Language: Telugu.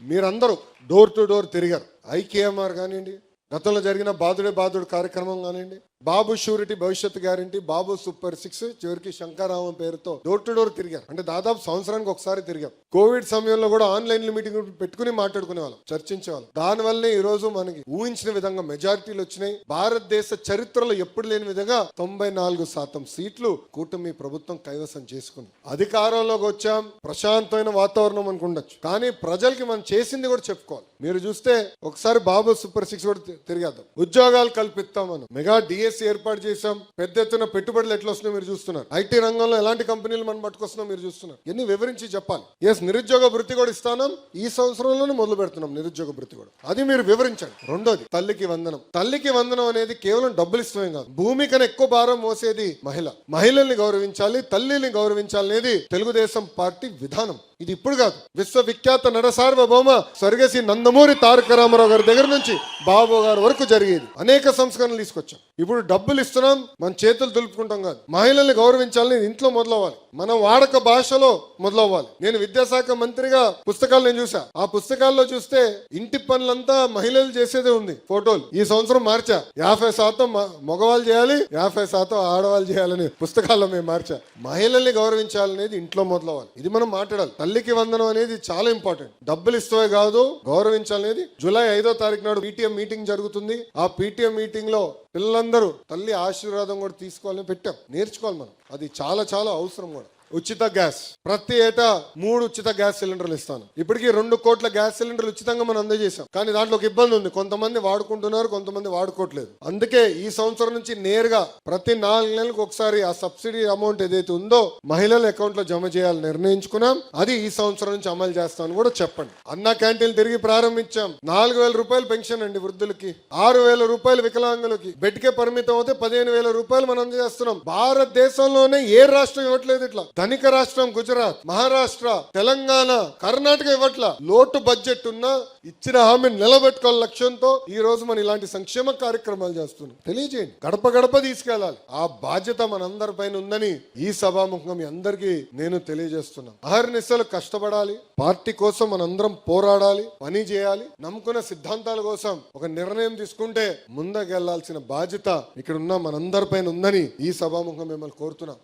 మీరందరూ డోర్ టు డోర్ తిరిగారు. ఐకేఎంఆర్ కానివ్వండి, గతంలో జరిగిన బాదుడే కార్యక్రమం కానివ్వండి, బాబు షూరిటీ భవిష్యత్ గ్యారంటీ, బాబు సూపర్ 6, చివరికి శంకరామం పేరుతో డోర్ టు డోర్ తిరిగారు. అంటే దాదాపు సంవత్సరానికి ఒకసారి తిరిగాం. కోవిడ్ సమయంలో కూడా ఆన్లైన్ మీటింగ్ పెట్టుకుని మాట్లాడుకునే వాళ్ళం, చర్చించేవాళ్ళం. దానివల్లనే ఈ రోజు మనకి ఊహించిన విధంగా మెజారిటీలు వచ్చినాయి. భారతదేశ చరిత్రలో ఎప్పుడు లేని విధంగా 94% సీట్లు కూటమి ప్రభుత్వం కైవసం చేసుకుంది. అధికారంలోకి వచ్చాం, ప్రశాంతమైన వాతావరణం అనుకుండొచ్చు, కానీ ప్రజలకి మనం చేసింది కూడా చెప్పుకోవాలి. మీరు చూస్తే ఒకసారి బాబు సూపర్ 6 కూడా తిరిగేద్దాం. ఉద్యోగాలు కల్పిస్తామని మెగా డిఎస్సి ఏర్పాటు చేశాం. పెద్ద ఎత్తున పెట్టుబడులు ఎట్లా వస్తున్నాయో మీరు చూస్తున్నారు. ఐటీ రంగంలో ఎలాంటి కంపెనీలు మనం పట్టుకొస్తున్నాం మీరు చూస్తున్నారు. ఎన్ని వివరించి చెప్పాలి. ఎస్, నిరుద్యోగ భృతి కూడా ఇస్తానం. ఈ సంవత్సరంలోనే మొదలు పెడుతున్నాం నిరుద్యోగ భృతి కూడా. అది మీరు వివరించండి. రెండోది తల్లికి వందనం. తల్లికి వందనం అనేది కేవలం డబ్బులు ఇష్టమే కాదు, భూమి కన్నా ఎక్కువ భారం మోసేది మహిళ. మహిళల్ని గౌరవించాలి, తల్లిని గౌరవించాలి అనేది తెలుగుదేశం పార్టీ విధానం. ఇది ఇప్పుడు కాదు, విశ్వవిఖ్యాత నట సార్వభౌమ స్వర్గశ్రీ నందమూరి తారక రామారావు గారి దగ్గర నుంచి బాబు గారి వరకు జరిగేది. అనేక సంస్కరణలు తీసుకొచ్చాం. ఇప్పుడు డబ్బులు ఇస్తున్నాం, మన చేతులు దులుపుకుంటాం కాదు. మహిళల్ని గౌరవించాలని ఇంట్లో మొదలవ్వాలి, మన వాడక భాషలో మొదలవ్వాలి. నేను విద్యాశాఖ మంత్రిగా పుస్తకాలు నేను చూసా. ఆ పుస్తకాల్లో చూస్తే ఇంటి పనులంతా మహిళలు చేసేదే ఉంది. ఫోటోలు ఈ సంవత్సరం మార్చా. 50% మగవాళ్ళు చేయాలి, 50% ఆడవాళ్ళు చేయాలని పుస్తకాల్లో మేము మార్చా. మహిళల్ని గౌరవించాలనేది ఇంట్లో మొదలవ్వాలి. ఇది మనం మాట్లాడాలి. తల్లికి వందనం అనేది చాలా ఇంపార్టెంట్. డబ్బులు ఇస్తే కాదు, గౌరవించాలనేది. జూలై 5వ తారీఖు నాడు పీటీఎం మీటింగ్ జరుగుతుంది. ఆ పీటీఎం మీటింగ్ లో పిల్లలందరూ తల్లి ఆశీర్వాదం కూడా తీసుకోవాలని పెట్టాం. నేర్చుకోవాలి మనం, అది చాలా చాలా అవసరం కూడా. ఉచిత గ్యాస్, ప్రతి ఏటా 3 ఉచిత గ్యాస్ సిలిండర్లు ఇస్తాను. ఇప్పటికీ 2 కోట్ల గ్యాస్ సిలిండర్లు ఉచితంగా మనం అందజేశాం. కానీ దాంట్లో ఒక ఇబ్బంది ఉంది, కొంతమంది వాడుకుంటున్నారు, కొంతమంది వాడుకోవట్లేదు. అందుకే ఈ సంవత్సరం నుంచి నేరుగా ప్రతి 4 నెలలకు ఒకసారి ఆ సబ్సిడీ అమౌంట్ ఏదైతే ఉందో మహిళల అకౌంట్ లో జమ చేయాలని నిర్ణయించుకున్నాం. అది ఈ సంవత్సరం నుంచి అమలు చేస్తామని కూడా చెప్పండి. అన్న క్యాంటీన్ తిరిగి ప్రారంభించాం. 4,000 రూపాయలు పెన్షన్ అండి వృద్ధులకి, 6,000 రూపాయలు వికలాంగులకి, బెడ్కే పరిమితం అవుతే 15,000 రూపాయలు మనం అందజేస్తున్నాం. భారతదేశంలోనే ఏ రాష్ట్రం ఇవ్వట్లేదు ఇట్లా. ధనిక రాష్ట్రం గుజరాత్, మహారాష్ట్ర, తెలంగాణ, కర్ణాటక ఇవ్వట్ల. లోటు బడ్జెట్ ఉన్నా ఇచ్చిన హామీని నిలబెట్టుకోవాలి లక్ష్యంతో ఈ రోజు మనం ఇలాంటి సంక్షేమ కార్యక్రమాలు చేస్తున్నాం. తెలియజేయండి, గడప గడప తీసుకెళ్లాలి. ఆ బాధ్యత మనందరి పైన ఉందని ఈ సభాముఖంగా మీ అందరికీ నేను తెలియజేస్తున్నాను. అహర్నిశలు కష్టపడాలి, పార్టీ కోసం మనందరం పోరాడాలి, పని చేయాలి. నమ్ముకున్న సిద్ధాంతాల కోసం ఒక నిర్ణయం తీసుకుంటే ముందుకెళ్లాల్సిన బాధ్యత ఇక్కడ ఉన్న మనందరి పైన ఉందని ఈ సభాముఖంగా మిమ్మల్ని కోరుతున్నాం.